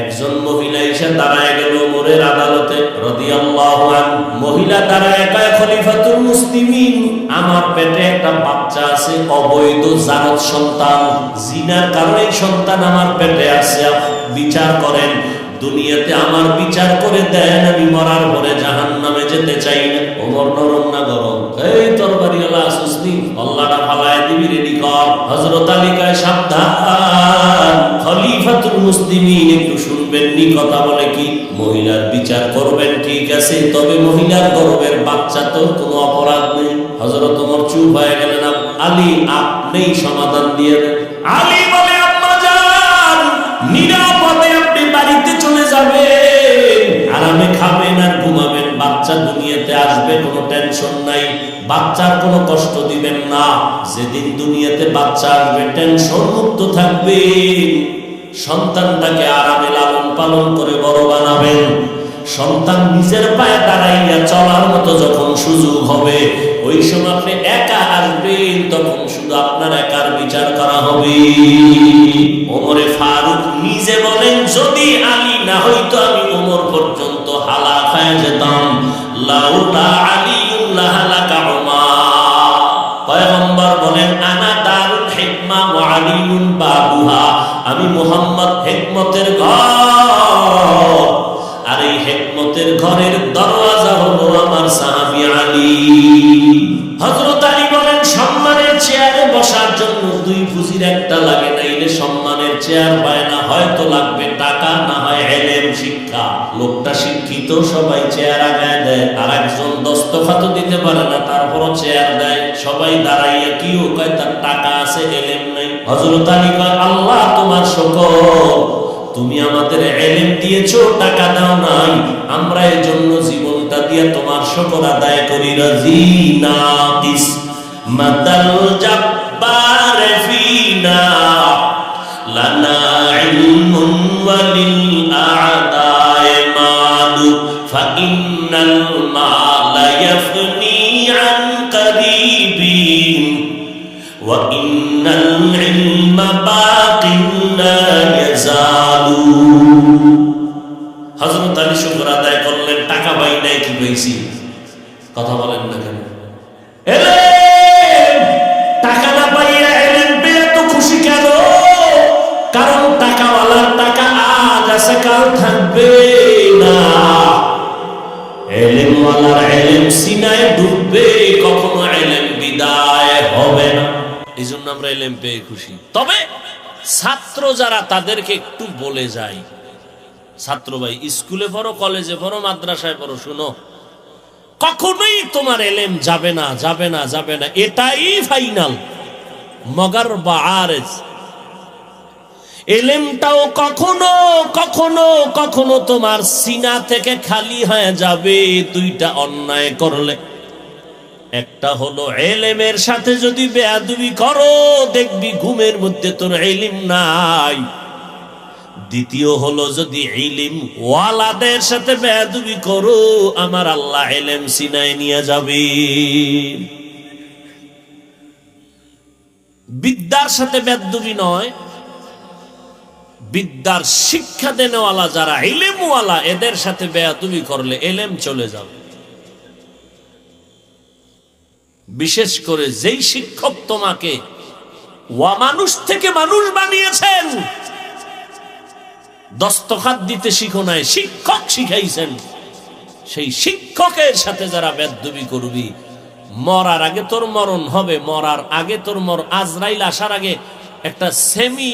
একজন মহিলা এসে দাঁড়ায় গেল ওমরের আদালতে রাদিয়াল্লাহু আনহু। মহিলা দাঁড়ায় কয়, খলিফাতুল মুসলিমিন, আমার পেটে একটা বাচ্চা আছে, অবৈধ জারজ সন্তান, জিনার কারণে সন্তান আমার পেটে আছে, বিচার করেন। দুনিয়াতে আমার বিচার করে দেন, আমি মরার পরে জাহান্নামে যেতে চাই না। ওমর নরম না গরম? এই তরবারিওয়ালা আসুসনি, আল্লাহটা ফালায় দিবি, রেডি কর। হযরত আলী কয়, সাবধান, খলিফাতুল মুসলিমিন একটু শুনবেন নি কথা বলে কি? মহিলার বিচার করবেন ঠিক আছে, তবে মহিলার গর্ভের বাচ্চা তো কোনো অপরাধ নেই। হযরত ওমর চুপ হয়ে গেলেন। আলী, আপনিই সমাধান দিয়ে দেন। আলী বলে, আম্মা জান, নিরাপদে আপনি বাড়িতে চলে যাবেন, আরামে খাবেন আর ঘুমাবেন, বাচ্চা দুনিয়াতে আসবে, কোনো টেনশন নাই, বাচ্চার কোনো কষ্ট দিবেন না। যেদিন দুনিয়াতে বাচ্চা আসবে টেনশন মুক্ত থাকবেন, সন্তানটাকে আরামে লালন পালন করে বড় বানাবেন। সন্তান নিজের পায়ে দাঁড়াইয়া চলার মতো যখন সুযোগ হবে, ওই সময় আপনি একা আসবেন, তখন শুধু আপনার একার বিচার করা হবে। ওমরে ফারুক নিজে বলেন, যদি আলী না হইতো আমি ওমর পর্যন্ত হালাক হয়ে যেতাম। লাউলা আলিউন লাহালাকা উমার। পয়গম্বর বলেন, আনা দারুল হিকমা ওয়া আলিউন বাবুহা, আমি মুহাম্মদ হিকমতের ঘর, আর এই হিকমতের ঘরের দরওয়াজা হলো আমার সাহাবী আলী। হযরত আলী বলেন, সম্মানের চেয়ারে বসার জন্য দুই পুঁজির একটা লাগে, নাইলে সম্মানের চেয়ার পায় না। হয়তো লাগবে টাকা, না হয় ইলম, শিক্ষা। লোকটা শিক্ষিত, সবাই চেয়ার আগায় দেয়, আর একজন দস্তখত দিতে পারে না, তারপরও চেয়ার দেয়। সবাই দাঁড়াইয়া কি ও কয়, তার টাকা আছে, ইলম নাই। হযরত আলী কয়, আল্লাহ তোমার শুকর, তুমি আমাদের ইলম দিয়েছো, টাকা দাও নাই, আমরা এই জন্য জীবনটা দিয়ে তোমার শুকর আদায় করি। রাজিনা কিস মাদাল জাব্বার ফিনা লানা ইলমুন ওয়ালিল আ'দায়ে মালু ফা ইন্নাল মালা ইয়াফনি আন করিবিন ওয়া ইন্নাল ইলমা বাকিন লা ইয়াজালু। হযরত আলী শুকর আদায় করলেন, টাকা পাই নাই, কি পেয়েছি? কথা বলেন না কেন? টাকা না পাইয়া ইলম পেয়ে তো খুশি কেন? কারণ টাকাওয়ালার টাকা আজ আছে, কাল থাকবে না। ইলমওয়ালার ইলম সিনায় ডুববে, কখনো ইলম বিদায় হবে না। এই জন্য আমরা ইলম পেয়ে খুশি। তবে ছাত্র যারা, তাদেরকে একটু বলে যাই, ছাত্র ভাই, স্কুলে পড়ো, কলেজে পড়ো, মাদ্রাসায় পড়ো, শুনো, কখনোই তোমার ইলম যাবে না, যাবে না, যাবে না, এটাই ফাইনাল। মগর বা আরজ, ইলমটাও কখনো কখনো কখনো তোমার সিনা থেকে খালি হয়ে যাবে দুইটা অন্যায় করলে। একটা হলো ইলমের সাথে যদি বেয়াদবি করো, দেখবি ঘুমের মধ্যে তোর ইলম নাই। দ্বিতীয় হলো যদি ইলম ওয়ালাদের সাথে বেয়াদবি করো, আমার আল্লাহ ইলম সিনায় নিয়ে যাবে। বিদ্যার সাথে বেয়াদবি নয়, বিদ্যার শিক্ষা দেনেওয়ালা যারা ইলমওয়ালা, এদের সাথে বেয়াদবি করলে ইলম চলে যাবে। বিশেষ করে যেই শিক্ষক তোমাকে মানুষ থেকে মানুষ বানিয়েছেন, দস্তখত দিতে শিখো নাই, শিক্ষক শিখাইছেন, সেই শিক্ষকের সাথে যারা বেয়াদবি করবি, মরার আগে তোর মরণ হবে, মরার আগে তোর আজরাইল আসার আগে একটা সেমি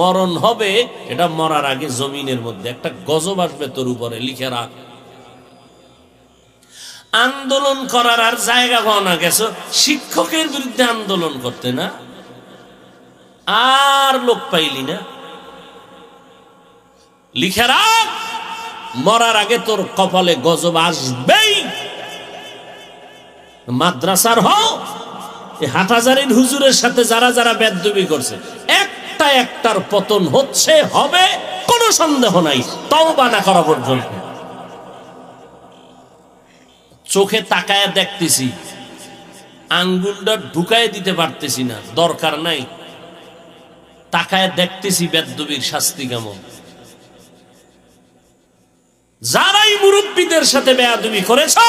মরণ হবে, এটা মরার আগে জমিনের মধ্যে একটা গজব আসবে তোর উপরে, লিখে রাখ। আন্দোলন করার আর জায়গা পাও না, গেছো শিক্ষকের বিরুদ্ধে আন্দোলন করতে, না আর লোক পাইলি না, লিখে রাখ, মরার আগে তোর কপালে গজব আসবেই। মাদ্রাসার হও, হাটহাজারীর হুজুরের সাথে যারা যারা বেয়াদবি করছে, একটা একটার পতন হচ্ছে, হবে, কোনো সন্দেহ নাই, তওবা না করা পর্যন্ত। চোখে তাকায় দেখতেছি, আঙ্গুলটা ঢুকায় দিতে পারতেছি না, দরকার নাই, তাকায় দেখতেছি বেয়াদবির শাস্তি কেমন। যারাই মুরব্বীদের সাথে বেয়াদবি করেছো,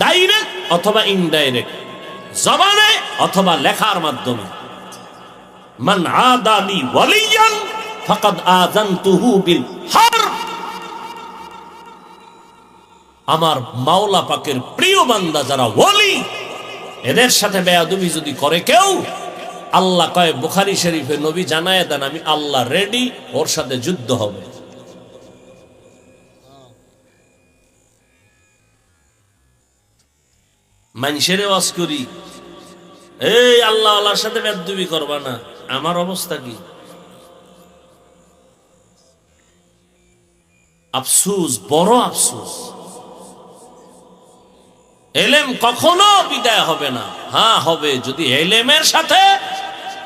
ডাইরেক্ট অথবা ইনডাইরেক্ট, জবানে অথবা লেখার মাধ্যমে, মান আদালি ওয়ালিয়ান ফাকাদ আযানতুহু বিল হারব, আমার মাওলা পাকের প্রিয় বান্দা যারা ওয়ালি, এদের সাথে বেয়াদবি যদি করে কেউ, আল্লাহ কয় বুখারী শরীফে, নবী জানায় দেন আমি আল্লাহ রেডি, ওর সাথে যুদ্ধ হবে। মানুষের ওয়াজ করি, এই আল্লাহ আল্লাহর সাথে বেয়াদবি করবা না, আমার অবস্থা কি? আফসোস, বড় আফসোস। এলেম কখনো বিদায় হবে না। হ্যাঁ হবে, যদি এলেমের সাথে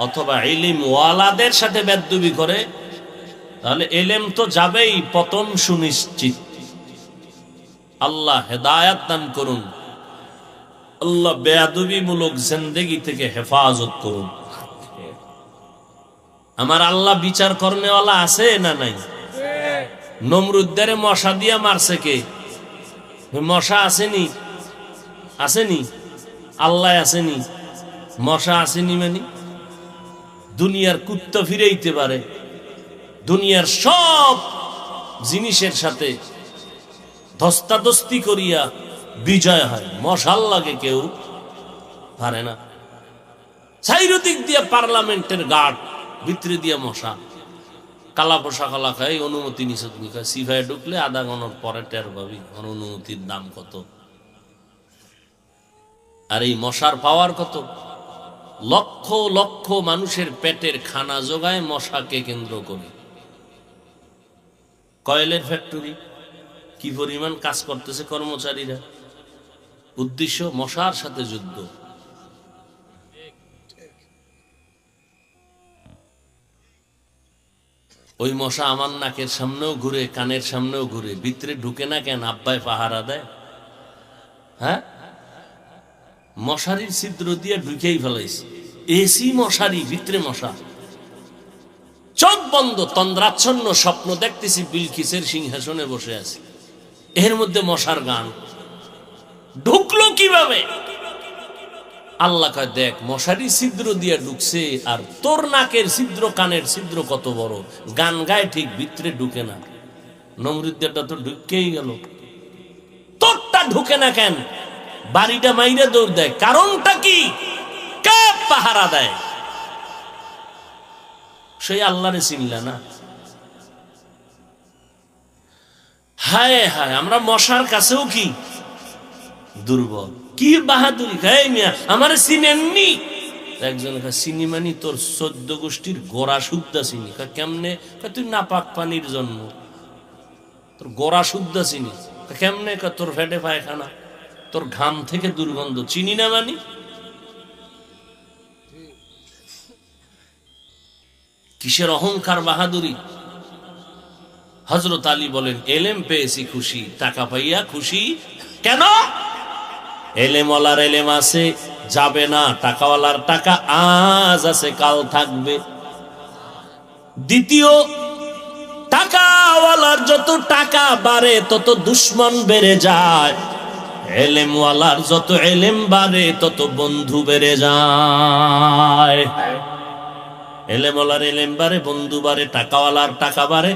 অথবা এলিম ওয়ালাদের সাথে বেয়াদবি করে, তাহলে এলেম তো যাবেই, পতন সুনিশ্চিত। আল্লাহ হেদায়াত দান করুন, আল্লাহ বেয়াদবি মূলক জিন্দেগি থেকে হেফাজত করুন। আমার আল্লাহ বিচার করনেওয়ালা আছে না নাই? নমরুদ্দের মশা দিয়া মারছে কে? মশা আসেনি? আসেনি? আল্লাহ আসেনি? মশা আসেনি? মানে দুনিয়ার কুত্তা ফিরাইতে পারে, দুনিয়ার সব জিনিসের সাথে ধস্তাধস্তি করিয়া বিজয় হয়, মশাল লাগে কেউ পারে না। চাইরদিক দিয়া পার্লামেন্টের গার্ড, ভিতরে দিয়া মশা, কালা পোশাক কালা খাই, অনুমতি নিছ তুমি? সিফায় ঢুকলে আধা ঘন্টার পরে টের পাবি অনুমতির দাম কত। আর এই মশার পাওয়ার কত? লক্ষ লক্ষ মানুষের পেটের খানা যোগায় মশাকে কেন্দ্র করে। কয়েলের ফ্যাক্টরি, কি পরিমাণ কাজ করতেছে কর্মচারীরা, উদ্দেশ্য মশার সাথে যুদ্ধ। ওই মশা আমার নাকের সামনেও ঘুরে, কানের সামনেও ঘুরে, ভিতরে ঢুকে না কেন? আব্বায় পাহারা দেয়। হ্যাঁ, মশারির ছিদ্র দিয়ে ঢুকেই ফেলাইছে, এসি মশারি, ভিতরে মশা। চোখ বন্ধ, তন্দ্রাচ্ছন্ন স্বপ্ন দেখতেছি বিলকিসের সিংহাসনে বসে আছে, এর মধ্যে মশার গান। ঢুকলো কিভাবে? আল্লাহ কয় দেখ, মশারি ছিদ্র দিয়ে ঢুকছে, আর তোর নাকের ছিদ্র, কানের ছিদ্র কত বড়, গান গায় ঠিক, ভিতরে ঢুকে না। নমরুদ্দেরটা তো ঢুকেই গেল, তোরটা ঢুকে না কেন? বাড়িটা মাইরে দৌড় দেয়, কারণটা কি? কে পাহারা দেয়? সেই আল্লাহরে চিনলা না। হায় হায়, আমরা মশার কাছেও কি দুর্বল। কি বাহাদুরি! খাই মিয়া, আমার চিনেননি? একজন চিনি মানি তোর 14 গোষ্ঠীর গোড়া শুদ্ধা চিনি। কেমনে? তুই নাপাক পানির জন্ম, তোর গোড়া শুদ্ধা চিনি। কেমনে? তোর ফেটে পায়খানা, তোর ঘাম থেকে দুর্গন্ধ, চিনি না মানি? কিসের অহংকার, বাহাদুরি! হযরত আলী বলেন, এলেম পেয়েছি খুশি, টাকা পাইয়া খুশি কেন? এলেমওয়ালার এলেম আছে, যাবে না। টাকাওয়ালার টাকা আজ আছে, কাল থাকবে। দ্বিতীয়, টাকাওয়ালার যত টাকা বাড়ে তত দুশ্মন বেড়ে যায়, এলেমওয়ালার যত এলেম বাড়ে তত বন্ধু বেড়ে যায়। এলেমওয়ালার এলেম বাড়ে, বন্ধু বাড়ে, টাকাওয়ালার টাকা বাড়ে।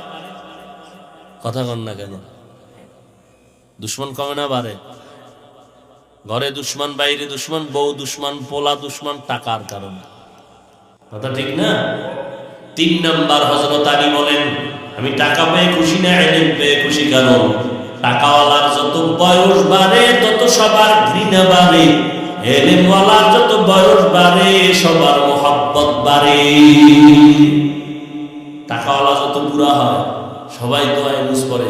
কথা কন না কেন? দুশ্মন কমে না বাড়ে? ঘরে দুশ্মন, বাইরে দুশ্মন, বউ দুশ্মন, পোলা দুশ্মন, টাকার কারণে। কথা ঠিক না? 3 নাম্বার, হযরত আলী বলেন, আমি টাকা পেয়ে খুশি না, এলেম পেয়ে খুশি। কারণ টাকাওয়ালার যত বয়স বাড়ে তত সবার ঘৃণা বাড়ে, এলেমওয়ালার যত বয়স বাড়ে সবার মোহাব্বত বাড়ে। টাকাওয়ালা যত বুড়া হয় সবাই দোয়ায় বুঝ করে,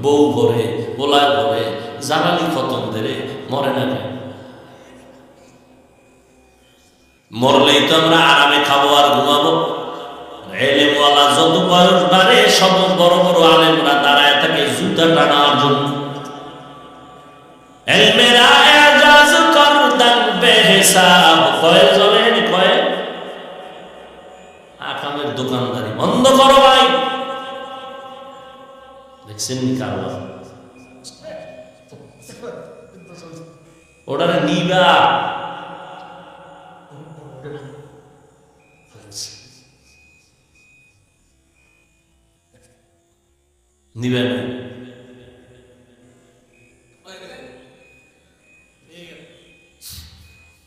বউ করে, পোলায় করে, জানালি খতম ধরে মরে না কেন? মরলেই তো আমরা আরামে খাবো আর ঘুমাবো। এলেমওয়ালা যত বয়স বাড়ে সব বড় বড় আলেমরা দাঁড়ায় থাকে জুতা টানার জন্য। এলমের আয়াজ করদান বেহিসাব, কয়ে চলেন কয়ে আকামের দোকানদারি বন্ধ করো ভাই। দেখছেন কারবার ওটারে নিবা নিবে না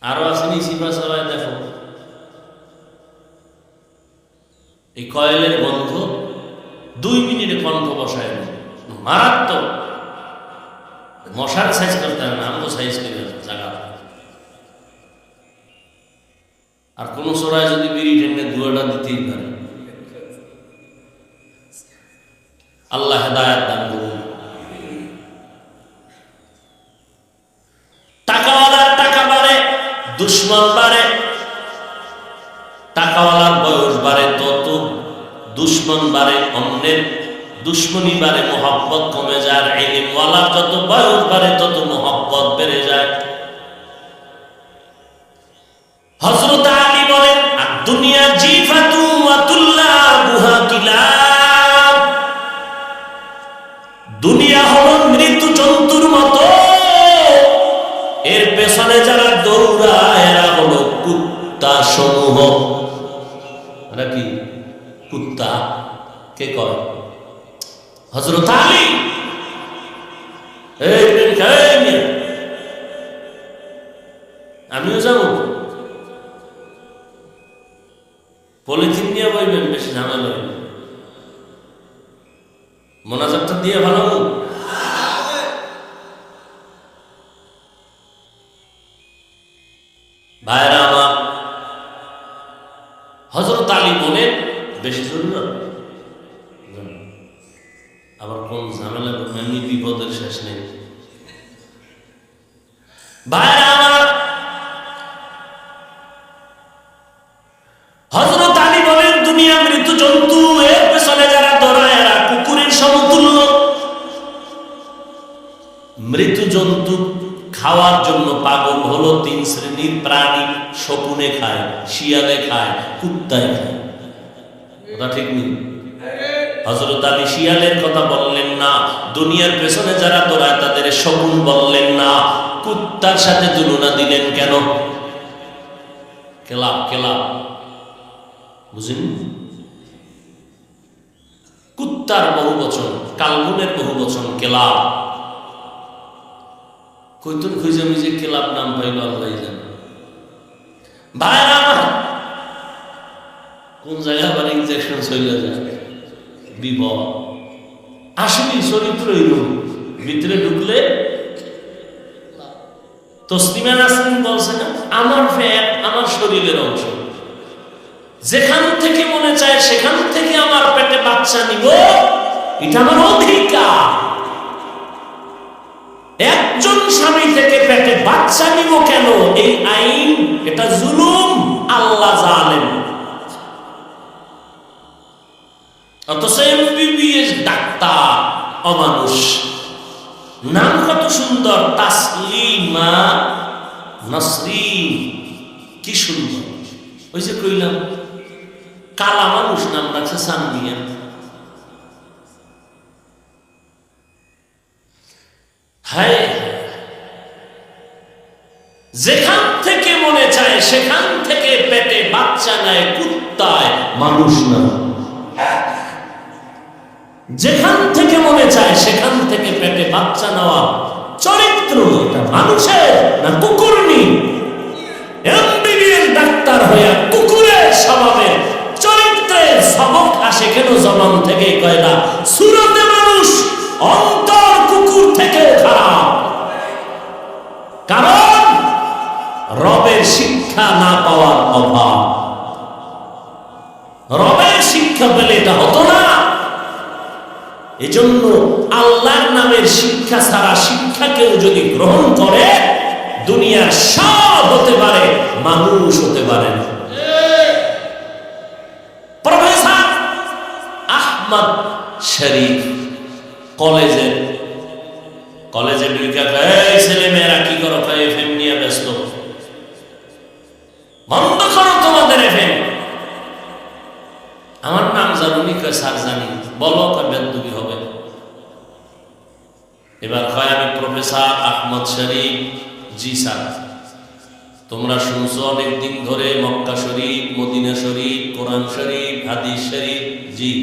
আরো আসেনি সিপা সবাই দেখো এই কয়েলের বন্ধ 2 মিনিটে কণ্ঠ বসায় মারাত্মক মশার সাইজ করতে হবে না আমগো সাইজ করে জায়গা আর কোন সোরায় যদি বিড়ি টেনে দুয়াটা দিতেই পারে আল্লাহ হেদায়েত দান করুন টাকাওয়ালার টাকা বাড়ে দুশ্মন বাড়ে টাকাওয়ালার বয়স বাড়ে তত দুশ্মন বাড়ে অন্যের দুশ্মনী বাড়ে মোহাব্বত কমে যায় ইলমওয়ালার যত বয়স বাড়ে তত মোহাব্বত বেড়ে যায় হযরত আলী বলেন দুনিয়া জিফাতু ওয়া তুল্লাবুহা কিলাব দুনিয়া হলো মৃত্যু জন্তুর মতো এর পেছনে যারা দৌড়ায় এরা হলো কুত্তা সমূহ এরা কি কুত্তা কে কয় হযরত আলী আমিও যাবো পলিথিন নিয়ে বইবেন বেশি ঝামেলা মোনাজাতটা দিয়ে ভালো ভাইরা আমার হযরত আলী বলেন বেশি জরুরি আবার কোন ঝামেলা এমনি বিপদের শেষ নেই ভাইরা আমার হযরত আলী বলেন দুনিয়া মৃত্যু জন্তু এর পেছনে যারা দৌড়ায় এরা কুকুরের সমতুল্য মৃত্যু জন্তু খাওয়ার জন্য পাগল হলো 3 শ্রেণীর প্রাণী শকুনে খায় শিয়ালে খায় কুত্তায় খায় কথা ঠিক নেই হযরত আলী শিয়ালের কথা বললেন না দুনিয়ার পেছনে যারা দৌড়ায় তাদের শকুন বললেন না কুত্তার সাথে তুলনা দিলেন কেন কেলাব কেলাব বুঝলেন কুত্তার বহুবচন কালগুনের বহুবচন কেলাব কইতুন খুঁজে মিজে কেলাব নাম পাইল আল্লাহ জানে ভাইরা আমার কোন জায়গায় আবার ইনজেকশন চলে যায় বিপদ আসলে চরিত্র এরকম ভিতরে ঢুকলে তসলিমা নাসরিন বলছে না আমার ফ্যাট আমার শরীরের অংশ যেখান থেকে মনে চায় সেখান থেকে আমার পেটে বাচ্চা নিব এটা আমার অধিকার একজন স্বামী থেকে পেটে বাচ্চা নিব কেন এই আইন এটা জুলুম আল্লাহ জানেন অথচ এমবিবিএস ডাক্তার অমানুষ নাম কত সুন্দর তাসলিমা নাসরিন কি সুন্দর ওই যে কইলাম কালা মানুষ নাম রাখছে সানমিয়া হায় যেখান থেকে মনে চায় সেখান থেকে পেটে বাচ্চা নেয় কুত্তায় মানুষ না যেখান থেকে মনে চায় সেখান থেকে পেটে বাচ্চা নেওয়া চরিত্র এটা মানুষের না কুকুরনি এমবিবিএস ডাক্তার হয়ে কুকুরের স্বভাবের চরিত্রের সবক আসে কেন জবান থেকে কয় না সুরতে মানুষ অন্তর কুকুর থেকে খারাপ কারণ রবের শিক্ষা না পাওয়ার অভাব রবের শিক্ষা পেলে এটা হতো না এজন্য আল্লাহর নামের শিক্ষা ছাড়া শিক্ষা কেউ যদি গ্রহণ করে দুনিয়ার সব হতে পারে মানুষ হতে পারে না প্রফেসর আহমদ শরীফ কলেজে ঢুকে এই ছেলে মেয়েরা কি করো এফএম নিয়ে ব্যস্ত বন্ধ করো তোমাদের এফএম আমার নাম জানুনি কয় স্যার জানি বলো বেদবি হবে এবার হয় আমি প্রফেসর আহমদ শরীফ। জি স্যার। তোমরা শুনছো অনেকদিন ধরে মক্কা শরীফ, মদিনা শরীফ, কোরআন শরীফ, হাদিস শরীফ। জি।